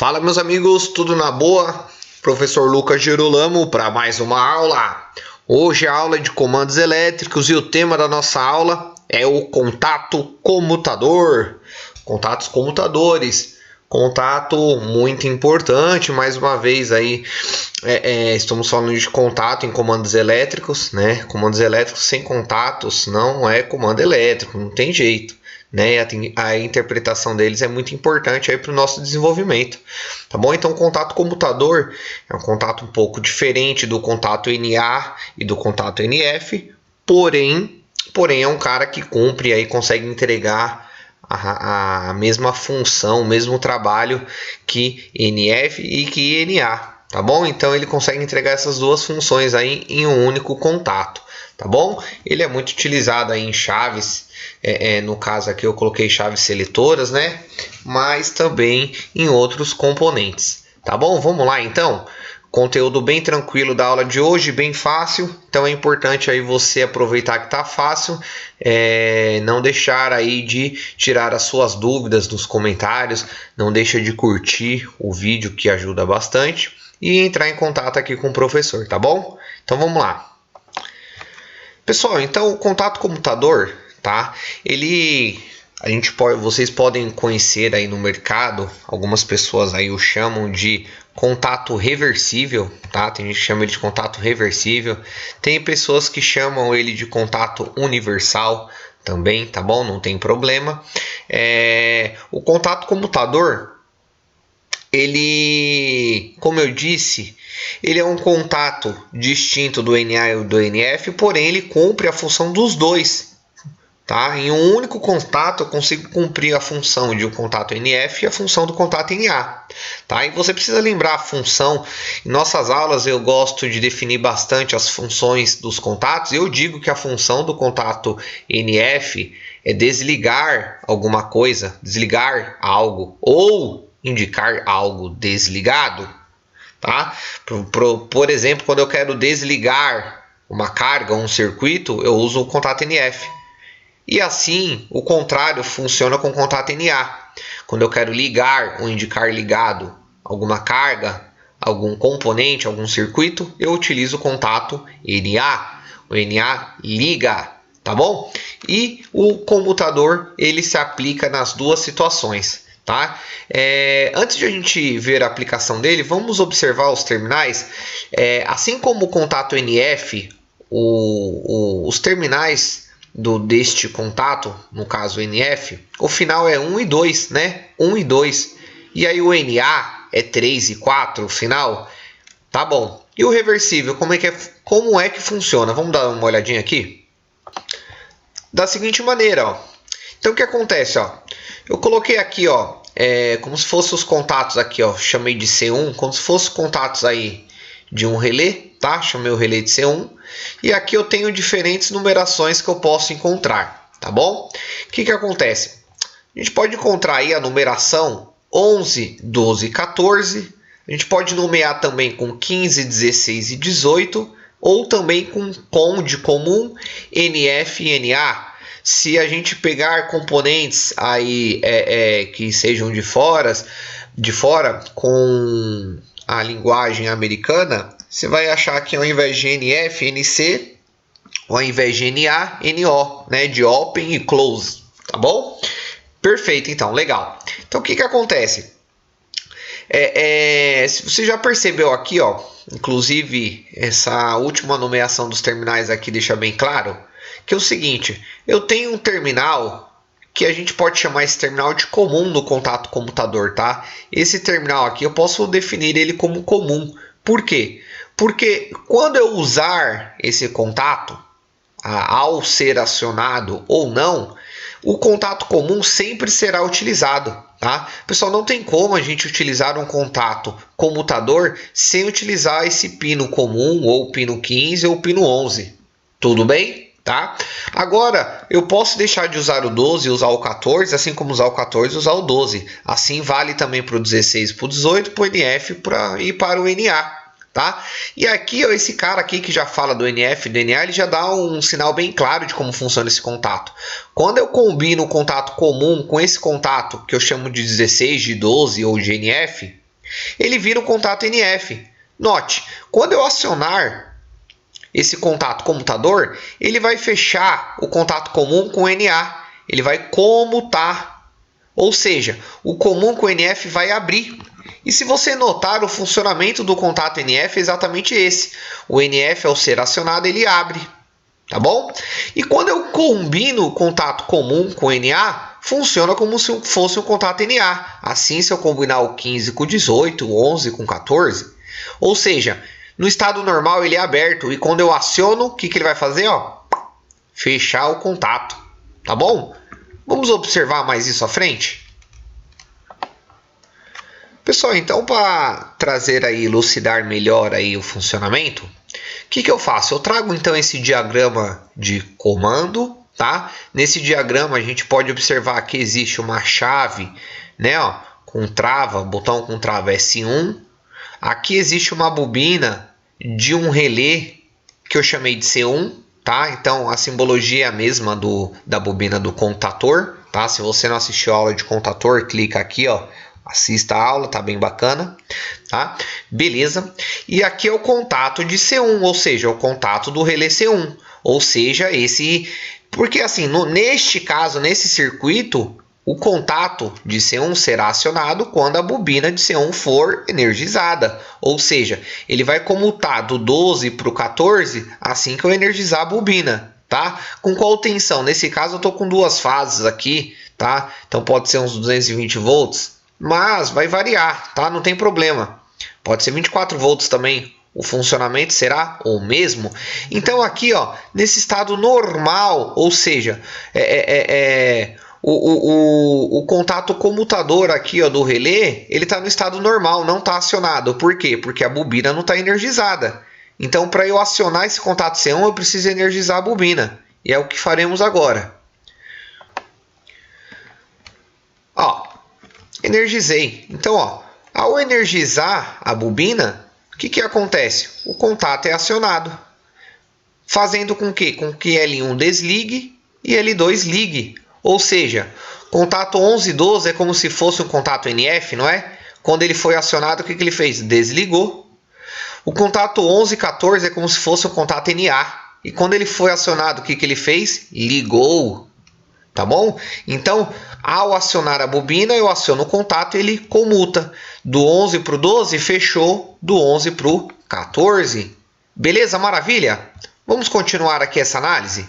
Fala, meus amigos, tudo na boa? Professor Lucas Girolamo para mais uma aula. Hoje a aula é de comandos elétricos e o tema da nossa aula é o contato comutador. Contatos comutadores. Contato muito importante, mais uma vez aí estamos falando de contato em comandos elétricos, né? Comandos elétricos sem contatos não é comando elétrico, não tem jeito. Né? A interpretação deles é muito importante para o nosso desenvolvimento, tá bom? Então, o contato comutador é um contato um pouco diferente do contato NA e do contato NF, porém é um cara que cumpre aí, consegue entregar a mesma função, o mesmo trabalho que NF e que NA, tá bom? Então, ele consegue entregar essas duas funções aí em um único contato. Tá bom? Ele é muito utilizado aí em chaves, no caso aqui eu coloquei chaves seletoras, né? Mas também em outros componentes, tá bom? Vamos lá então? Conteúdo bem tranquilo da aula de hoje, bem fácil, então é importante aí você aproveitar que tá fácil, não deixar aí de tirar as suas dúvidas nos comentários, não deixa de curtir o vídeo que ajuda bastante e entrar em contato aqui com o professor, tá bom? Então vamos lá. Pessoal, então o contato comutador, tá? Vocês podem conhecer aí no mercado, algumas pessoas aí o chamam de contato reversível, tá? Tem gente que chama ele de contato reversível, tem pessoas que chamam ele de contato universal também, tá bom? Não tem problema. O contato comutador, ele, como eu disse, ele é um contato distinto do NA e do NF, porém ele cumpre a função dos dois. Tá? Em um único contato eu consigo cumprir a função de um contato NF e a função do contato NA. Tá? E você precisa lembrar a função. Em nossas aulas eu gosto de definir bastante as funções dos contatos. Eu digo que a função do contato NF é desligar alguma coisa, desligar algo ou indicar algo desligado. Tá? Por exemplo, quando eu quero desligar uma carga ou um circuito, eu uso o contato NF. E assim, o contrário funciona com o contato NA. Quando eu quero ligar ou indicar ligado alguma carga, algum componente, algum circuito, eu utilizo o contato NA. O NA liga, tá bom? E o comutador, ele se aplica nas duas situações. Tá? Antes de a gente ver a aplicação dele, vamos observar os terminais. Assim como o contato NF, os terminais deste contato, no caso NF, o final é 1 e 2, né? 1 e 2. E aí o NA é 3 e 4, o final. Tá bom. E o reversível, como é que funciona? Vamos dar uma olhadinha aqui? Da seguinte maneira, ó. Então o que acontece, ó? Eu coloquei aqui, ó, como se fossem os contatos aqui, ó, chamei de C1, como se fossem contatos aí de um relé, tá? Chamei o relé de C1. E aqui eu tenho diferentes numerações que eu posso encontrar, tá bom? O que acontece? A gente pode encontrar aí a numeração 11, 12 e 14. A gente pode nomear também com 15, 16 e 18, ou também com de comum NF e NA. Se a gente pegar componentes aí que sejam de fora com a linguagem americana, você vai achar que ao invés de NF, NC, ao invés de NA, NO, né? De open e close, tá bom? Perfeito, então, legal. Então, o que acontece? Se você já percebeu aqui, ó, inclusive essa última nomeação dos terminais aqui deixa bem claro, que é o seguinte, eu tenho um terminal que a gente pode chamar esse terminal de comum no contato comutador, tá? Esse terminal aqui eu posso definir ele como comum. Por quê? Porque quando eu usar esse contato, ao ser acionado ou não, o contato comum sempre será utilizado. Tá? Pessoal, não tem como a gente utilizar um contato comutador sem utilizar esse pino comum, ou pino 15 ou pino 11. Tudo bem? Tá? Agora, eu posso deixar de usar o 12 e usar o 14, assim como usar o 14 e usar o 12. Assim vale também para o 16, para o 18, para o NF e para o NA. Tá? E aqui, ó, esse cara aqui que já fala do NF e do NA, ele já dá um sinal bem claro de como funciona esse contato. Quando eu combino o contato comum com esse contato que eu chamo de 16, de 12 ou de NF, ele vira o contato NF. Note, quando eu acionar esse contato comutador, ele vai fechar o contato comum com o Na. Ele vai comutar. Ou seja, o comum com o NF vai abrir. E se você notar, o funcionamento do contato NF é exatamente esse. O NF, ao ser acionado, ele abre. Tá bom? E quando eu combino o contato comum com o Na, funciona como se fosse um contato Na. Assim, se eu combinar o 15 com o 18, o 11 com o 14. Ou seja, no estado normal ele é aberto. E quando eu aciono, o que ele vai fazer? Ó, fechar o contato. Tá bom? Vamos observar mais isso à frente? Pessoal, então para trazer aí, elucidar melhor aí o funcionamento, o que eu faço? Eu trago então esse diagrama de comando, tá? Nesse diagrama a gente pode observar que existe uma chave, né, ó, com trava, botão com trava S1. Aqui existe uma bobina de um relé que eu chamei de C1, tá? Então a simbologia é a mesma da bobina do contator, tá? Se você não assistiu a aula de contator, clica aqui, ó. Assista a aula, tá bem bacana, tá? Beleza. E aqui é o contato de C1, ou seja, o contato do relé C1. Ou seja, esse... Porque assim, neste caso, nesse circuito, o contato de C1 será acionado quando a bobina de C1 for energizada. Ou seja, ele vai comutar do 12 para o 14 assim que eu energizar a bobina, tá? Com qual tensão? Nesse caso eu estou com duas fases aqui, tá? Então pode ser uns 220 volts. Mas vai variar, tá? Não tem problema. Pode ser 24 volts também. O funcionamento será o mesmo. Então aqui, ó, nesse estado normal, ou seja, o contato comutador aqui, ó, do relé, ele está no estado normal, não está acionado. Por quê? Porque a bobina não está energizada. Então, para eu acionar esse contato C1, eu preciso energizar a bobina. E é o que faremos agora. Ó. Energizei. Então, ó, ao energizar a bobina, o que acontece? O contato é acionado, fazendo com que L1 desligue e L2 ligue. Ou seja, contato 11 e 12 é como se fosse um contato NF, não é? Quando ele foi acionado, o que ele fez? Desligou. O contato 11 e 14 é como se fosse um contato Na. E quando ele foi acionado, o que ele fez? Ligou. Tá bom? Então, ao acionar a bobina, eu aciono o contato e ele comuta. Do 11 para o 12, fechou. Do 11 para o 14. Beleza? Maravilha? Vamos continuar aqui essa análise?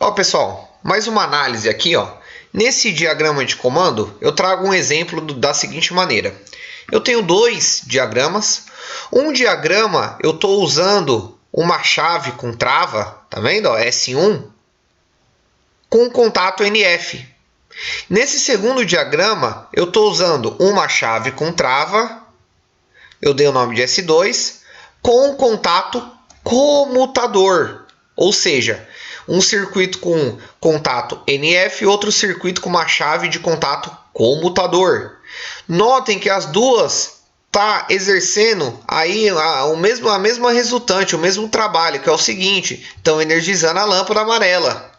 Ó, pessoal, mais uma análise aqui, ó. Nesse diagrama de comando, eu trago um exemplo da seguinte maneira. Eu tenho dois diagramas. Um diagrama, eu estou usando uma chave com trava, tá vendo? Ó, S1. Com contato NF. Nesse segundo diagrama, eu estou usando uma chave com trava, eu dei o nome de S2, com contato comutador. Ou seja, um circuito com contato NF e outro circuito com uma chave de contato comutador. Notem que as duas tá exercendo aí a mesma resultante, o mesmo trabalho, que é o seguinte, estão energizando a lâmpada amarela.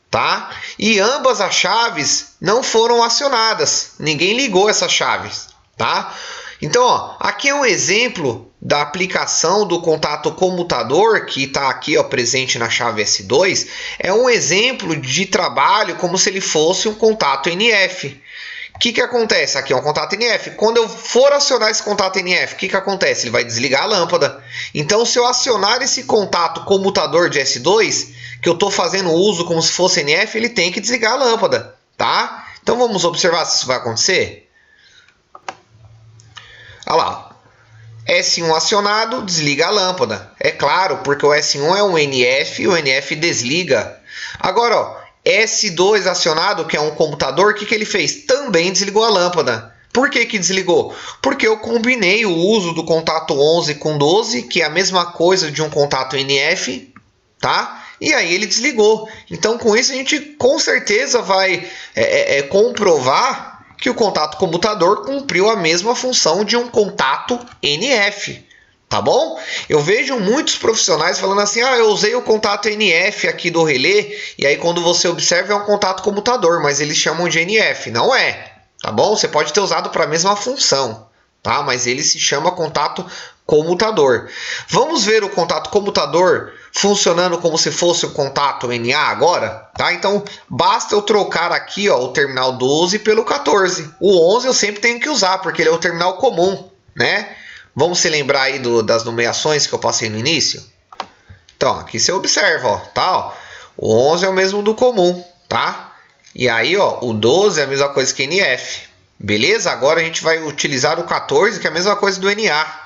Tá? E ambas as chaves não foram acionadas. Ninguém ligou essas chaves, tá? Então, ó, aqui é um exemplo da aplicação do contato comutador que está aqui, ó, presente na chave S2. É um exemplo de trabalho como se ele fosse um contato NF. O que acontece? Aqui é um contato NF. Quando eu for acionar esse contato NF, o que acontece? Ele vai desligar a lâmpada. Então, se eu acionar esse contato comutador de S2, que eu estou fazendo uso como se fosse NF, ele tem que desligar a lâmpada, tá? Então, vamos observar se isso vai acontecer. Olha lá. S1 acionado, desliga a lâmpada. É claro, porque o S1 é um NF e o NF desliga. Agora, ó, S2 acionado, que é um comutador, o que ele fez? Também desligou a lâmpada. Por que desligou? Porque eu combinei o uso do contato 11 com 12, que é a mesma coisa de um contato NF, tá? E aí ele desligou. Então, com isso, a gente com certeza vai comprovar que o contato comutador cumpriu a mesma função de um contato NF. Tá bom? Eu vejo muitos profissionais falando assim, eu usei o contato NF aqui do relé, e aí quando você observa é um contato comutador, mas eles chamam de NF. Não é, tá bom? Você pode ter usado para a mesma função, tá? Mas ele se chama contato comutador. Vamos ver o contato comutador funcionando como se fosse um contato NA agora, tá? Então, basta eu trocar aqui, ó, o terminal 12 pelo 14. O 11 eu sempre tenho que usar, porque ele é o terminal comum, né? Vamos se lembrar aí das nomeações que eu passei no início? Então, aqui você observa, ó, tá? Ó, o 11 é o mesmo do comum, tá? E aí, ó, o 12 é a mesma coisa que NF. Beleza? Agora a gente vai utilizar o 14, que é a mesma coisa do NA.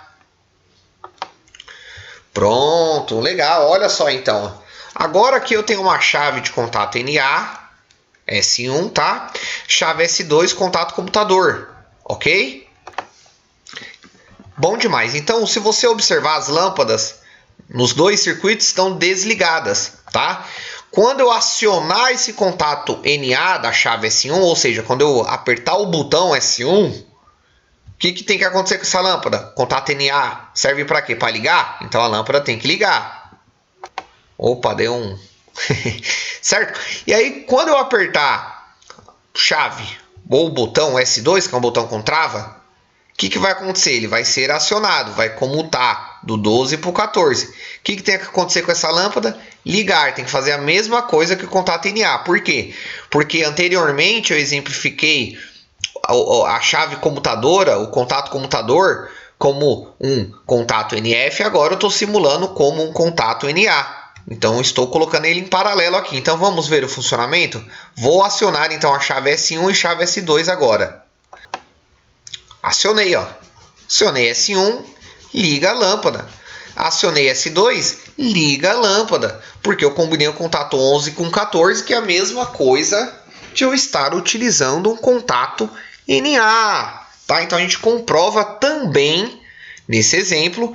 Pronto, legal. Olha só então. Agora aqui eu tenho uma chave de contato NA, S1, tá? Chave S2, contato computador, ok? Bom demais. Então, se você observar, as lâmpadas nos dois circuitos estão desligadas, tá? Quando eu acionar esse contato NA da chave S1, ou seja, quando eu apertar o botão S1, o que tem que acontecer com essa lâmpada? Contato NA serve para quê? Para ligar? Então a lâmpada tem que ligar. Opa, deu um... certo? E aí, quando eu apertar chave ou botão S2, que é um botão com trava, o que vai acontecer? Ele vai ser acionado, vai comutar do 12 para o 14. O que tem que acontecer com essa lâmpada? Ligar, tem que fazer a mesma coisa que o contato NA. Por quê? Porque anteriormente eu exemplifiquei a chave comutadora, o contato comutador, como um contato NF, agora eu estou simulando como um contato NA. Então estou colocando ele em paralelo aqui. Então vamos ver o funcionamento? Vou acionar então a chave S1 e chave S2 agora. Acionei, ó. Acionei S1, liga a lâmpada. Acionei S2, liga a lâmpada. Porque eu combinei o contato 11 com 14, que é a mesma coisa de eu estar utilizando um contato NA. Tá? Então a gente comprova também, nesse exemplo,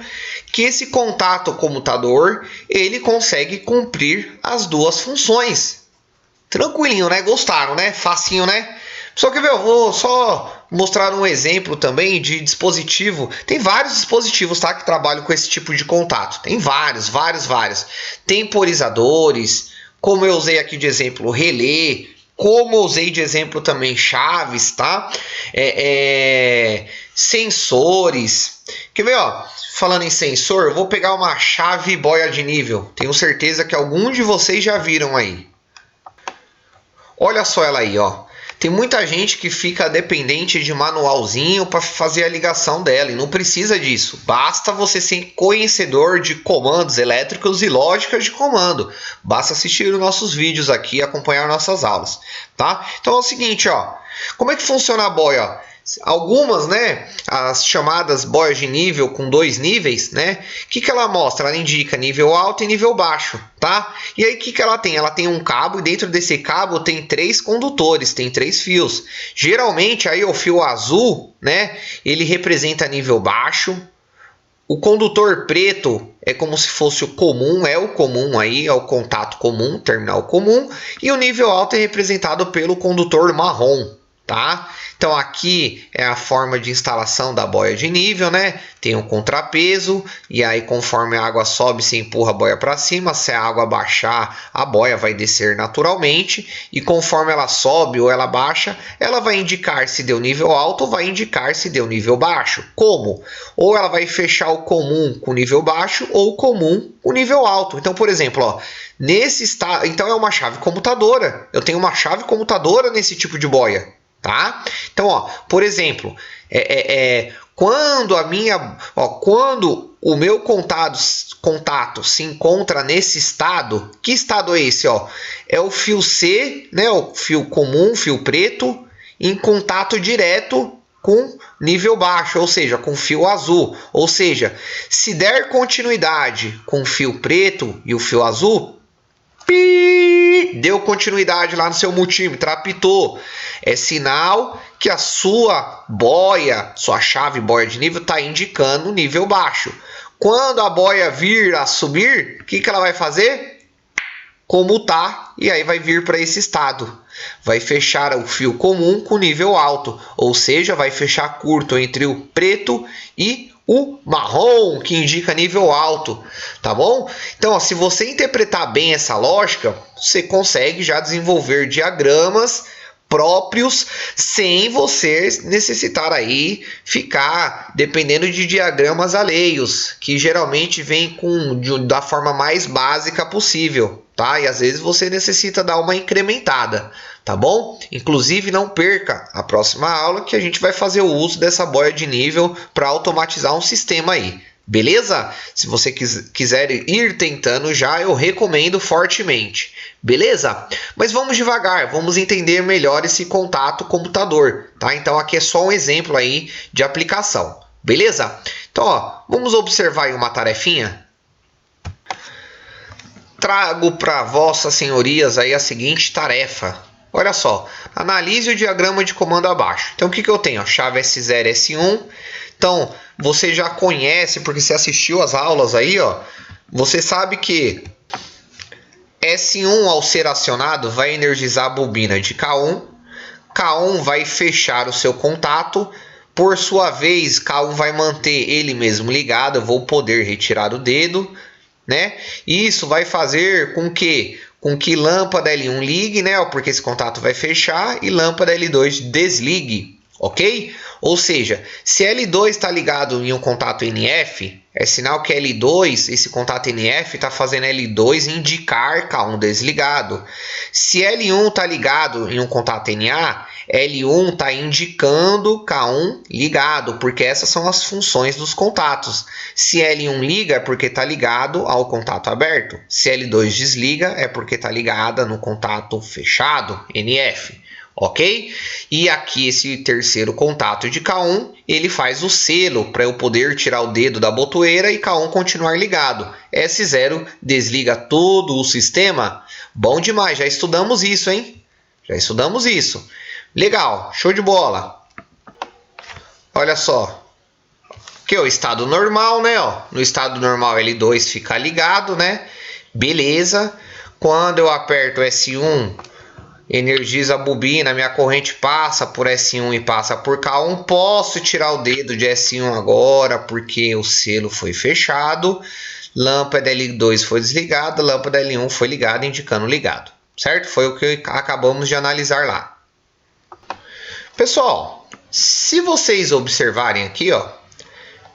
que esse contato comutador, ele consegue cumprir as duas funções. Tranquilinho, né? Gostaram, né? Facinho, né? Só que eu vou só mostrar um exemplo também de dispositivo. Tem vários dispositivos, tá, que trabalham com esse tipo de contato. Tem vários. Temporizadores, como eu usei aqui de exemplo, relé, como eu usei de exemplo também chaves, tá? Sensores. Quer ver, ó? Falando em sensor, eu vou pegar uma chave boia de nível. Tenho certeza que alguns de vocês já viram aí. Olha só ela aí, ó. Tem muita gente que fica dependente de manualzinho para fazer a ligação dela e não precisa disso. Basta você ser conhecedor de comandos elétricos e lógicas de comando. Basta assistir os nossos vídeos aqui e acompanhar nossas aulas, tá? Então é o seguinte, ó. Como é que funciona a boia? Algumas, né, as chamadas boias de nível com 2 níveis, né, o que ela mostra? Ela indica nível alto e nível baixo, tá? E aí o que ela tem? Ela tem um cabo e dentro desse cabo tem 3 condutores, tem 3 fios. Geralmente aí o fio azul, né, ele representa nível baixo. O condutor preto é como se fosse o comum, é o comum aí, é o contato comum, terminal comum. E o nível alto é representado pelo condutor marrom, tá? Então aqui é a forma de instalação da boia de nível, né? Tem um contrapeso e aí conforme a água sobe, se empurra a boia para cima. Se a água baixar, a boia vai descer naturalmente e conforme ela sobe ou ela baixa, ela vai indicar se deu nível alto ou vai indicar se deu nível baixo. Como? Ou ela vai fechar o comum com nível baixo ou o comum com nível alto. Então, por exemplo, ó, nesse estado, então é uma chave comutadora. Eu tenho uma chave comutadora nesse tipo de boia. Tá? Então, ó, por exemplo, quando quando o meu contato se encontra nesse estado, que estado é esse? Ó? É o fio C, né, o fio comum, fio preto, em contato direto com nível baixo, ou seja, com fio azul. Ou seja, se der continuidade com o fio preto e o fio azul, deu continuidade lá no seu multímetro, apitou. É sinal que a sua boia, sua chave boia de nível está indicando nível baixo. Quando a boia vir a subir, o que ela vai fazer? Comutar e aí vai vir para esse estado. Vai fechar o fio comum com nível alto, ou seja, vai fechar curto entre o preto e o marrom, que indica nível alto, tá bom? Então, ó, se você interpretar bem essa lógica, você consegue já desenvolver diagramas próprios, sem você necessitar aí ficar dependendo de diagramas alheios, que geralmente vem da forma mais básica possível, tá? E às vezes você necessita dar uma incrementada, tá bom? Inclusive não perca a próxima aula que a gente vai fazer o uso dessa boia de nível para automatizar um sistema aí. Beleza? Se você quiser ir tentando já, eu recomendo fortemente. Beleza? Mas vamos devagar, vamos entender melhor esse contato computador, tá? Então aqui é só um exemplo aí de aplicação. Beleza? Então, ó, vamos observar aí uma tarefinha. Trago para vossas senhorias aí a seguinte tarefa. Olha só, analise o diagrama de comando abaixo. Então o que eu tenho? A chave S0 e S1. Então, você já conhece, porque você assistiu as aulas aí, ó. Você sabe que S1, ao ser acionado, vai energizar a bobina de K1. K1 vai fechar o seu contato. Por sua vez, K1 vai manter ele mesmo ligado. Eu vou poder retirar o dedo, né? Isso vai fazer com que lâmpada L1 ligue, né? Porque esse contato vai fechar, e lâmpada L2 desligue. Ok? Ou seja, se L2 está ligado em um contato NF, é sinal que L2, esse contato NF, está fazendo L2 indicar K1 desligado. Se L1 está ligado em um contato NA, L1 está indicando K1 ligado, porque essas são as funções dos contatos. Se L1 liga, é porque está ligado ao contato aberto. Se L2 desliga, é porque está ligada no contato fechado, NF. Ok? E aqui esse terceiro contato de K1, ele faz o selo para eu poder tirar o dedo da botoeira e K1 continuar ligado. S0 desliga todo o sistema. Bom demais, já estudamos isso, hein? Já estudamos isso. Legal, show de bola. Olha só. Aqui é o estado normal, né? Ó, no estado normal L2 fica ligado, né? Beleza. Quando eu aperto S1... energiza a bobina, minha corrente passa por S1 e passa por K1. Posso tirar o dedo de S1 agora, porque o selo foi fechado. Lâmpada L2 foi desligada, lâmpada L1 foi ligada, indicando ligado. Certo? Foi o que acabamos de analisar lá. Pessoal, se vocês observarem aqui, ó,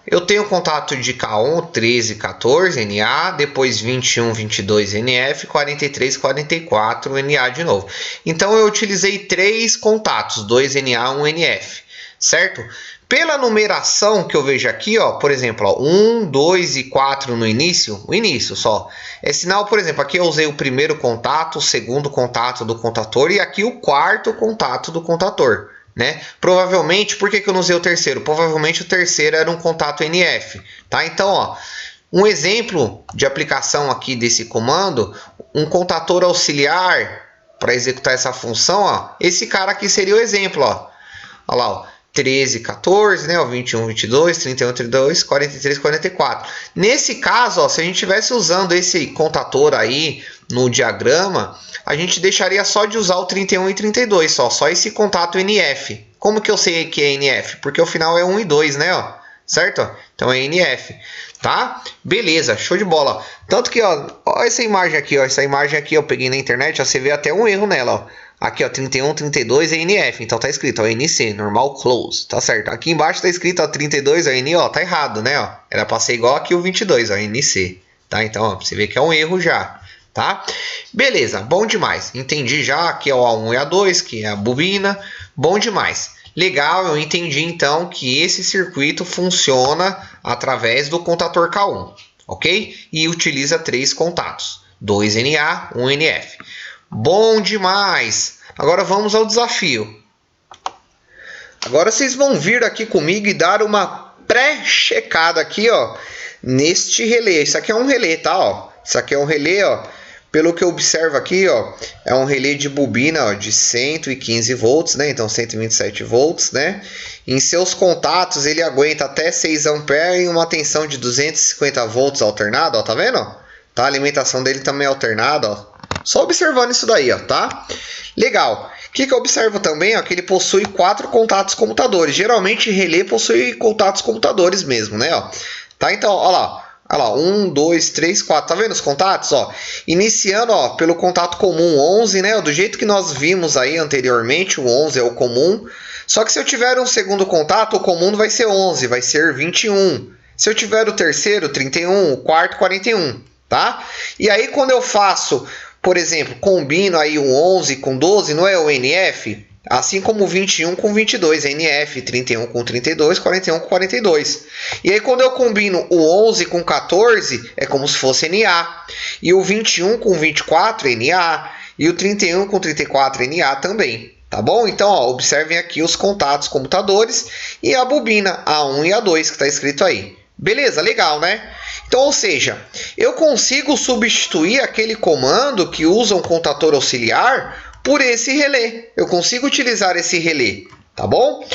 eu tenho contato de K1, 13, 14, NA, depois 21, 22, NF, 43, 44, NA de novo. Então eu utilizei 3 contatos, 2 NA, 1 NF, certo? Pela numeração que eu vejo aqui, ó, por exemplo, ó, 1, 2 e 4 no início, o início só. É sinal, por exemplo, aqui eu usei o primeiro contato, o segundo contato do contator e aqui o quarto contato do contator. Né? Provavelmente, por que eu não usei o terceiro? Provavelmente o terceiro era um contato NF, tá? Então, ó, um exemplo de aplicação aqui desse comando, um contator auxiliar para executar essa função, ó, esse cara aqui seria o exemplo, ó. Olha lá, ó, 13, 14, né? Ó, 21, 22, 31, 32, 43, 44. Nesse caso, ó, se a gente estivesse usando esse contator aí no diagrama, a gente deixaria só de usar o 31 e 32, só esse contato NF. Como que eu sei que é NF? Porque o final é 1 e 2, né? Ó, certo? Então é NF, tá? Beleza, show de bola. Tanto que, ó essa imagem aqui, ó, essa imagem aqui eu peguei na internet, ó, você vê até um erro nela, ó. Aqui, ó, 31, 32 é NF, então tá escrito, ó, NC, normal close, tá certo? Aqui embaixo tá escrito, ó, 32, ó, NO, tá errado, né, ó? Era pra ser igual aqui o 22, ó, NC, tá? Então, ó, você vê que é um erro já, tá? Beleza, bom demais. Entendi já, aqui é o A1 e A2, que é a bobina, bom demais. Legal, eu entendi então que esse circuito funciona através do contator K1, ok? E utiliza 3 contatos, 2 NA, 1 NF. Bom demais! Agora vamos ao desafio. Agora vocês vão vir aqui comigo e dar uma pré-checada aqui, ó, neste relé. Isso aqui é um relé, tá? Ó. Isso aqui é um relé, ó. Pelo que eu observo aqui, ó, é um relé de bobina, ó, de 115 volts, né? Então 127 volts, né? Em seus contatos ele aguenta até 6 amperes e uma tensão de 250 volts alternado, ó, tá vendo? Tá? A alimentação dele também é alternada, ó. Só observando isso daí, ó, tá? Legal. O que eu observo também, ó, que ele possui 4 contatos comutadores. Geralmente relé possui contatos comutadores mesmo, né, ó. Tá? Então, ó lá. Olha lá, 1, 2, 3, 4. Tá vendo os contatos? Ó, iniciando ó, pelo contato comum 11, né? Do jeito que nós vimos aí anteriormente, o 11 é o comum. Só que se eu tiver um segundo contato, o comum não vai ser 11, vai ser 21. Se eu tiver o terceiro, 31, o quarto, 41, tá? E aí quando eu faço, por exemplo, combino aí o 11 com 12, não é o NF? Assim como o 21 com 22, NF, 31 com 32, 41 com 42. E aí quando eu combino o 11 com 14, é como se fosse NA. E o 21 com 24, NA. E o 31 com 34, NA também. Tá bom? Então, ó, observem aqui os contatos comutadores e a bobina A1 e A2 que está escrito aí. Beleza, legal, né? Então, ou seja, eu consigo substituir aquele comando que usa um contator auxiliar por esse relé. Eu consigo utilizar esse relé, tá bom?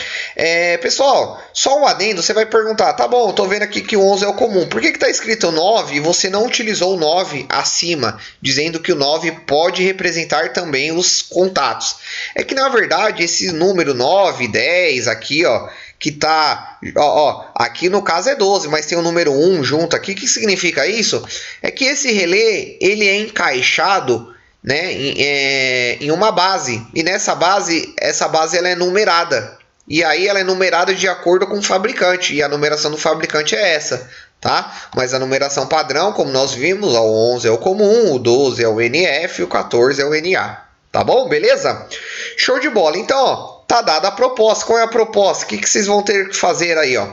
Pessoal, só um adendo, você vai perguntar, tá bom, eu tô vendo aqui que o 11 é o comum, por que está escrito 9 e você não utilizou o 9 acima, dizendo que o 9 pode representar também os contatos? É que, na verdade, esse número 9, 10 aqui, ó, que tá, aqui no caso é 12, mas tem o número 1 junto aqui. O que significa isso? É que esse relé, ele é encaixado, né, em uma base, e nessa base, essa base ela é numerada, e aí ela é numerada de acordo com o fabricante, e a numeração do fabricante é essa, tá? Mas a numeração padrão, como nós vimos, ó, o 11 é o comum, o 12 é o NF, o 14 é o NA, tá bom? Beleza? Show de bola. Então, ó, tá dada a proposta. Qual é a proposta? O que vocês vão ter que fazer aí, ó,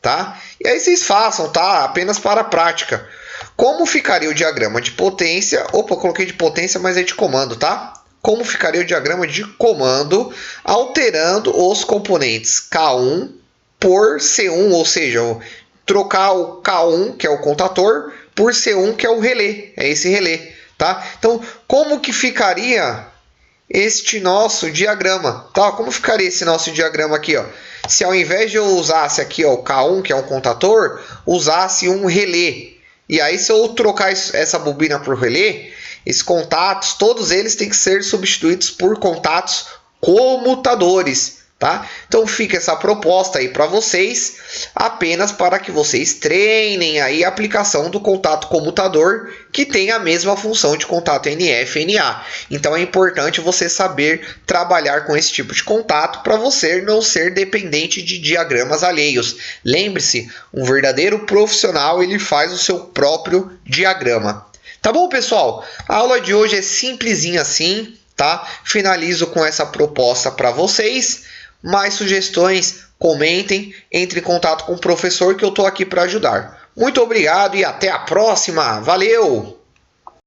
tá? E aí vocês façam, tá? Apenas para a prática. Como ficaria o diagrama de potência? Opa, eu coloquei de potência, mas é de comando, tá? Como ficaria o diagrama de comando alterando os componentes K1 por C1, ou seja, trocar o K1, que é o contator, por C1, que é o relé, é esse relé, tá? Então, como que ficaria este nosso diagrama, tá? Como ficaria esse nosso diagrama aqui, ó? Se ao invés de eu usasse aqui, ó, o K1, que é um contator, usasse um relé. E aí, se eu trocar essa bobina por relé, esses contatos, todos eles têm que ser substituídos por contatos comutadores, tá? Então fica essa proposta aí para vocês, apenas para que vocês treinem aí a aplicação do contato comutador, que tem a mesma função de contato NF-NA. Então é importante você saber trabalhar com esse tipo de contato para você não ser dependente de diagramas alheios. Lembre-se, um verdadeiro profissional ele faz o seu próprio diagrama. Tá bom, pessoal? A aula de hoje é simplesinha assim, tá? Finalizo com essa proposta para vocês. Mais sugestões, comentem, entre em contato com o professor que eu estou aqui para ajudar. Muito obrigado e até a próxima. Valeu!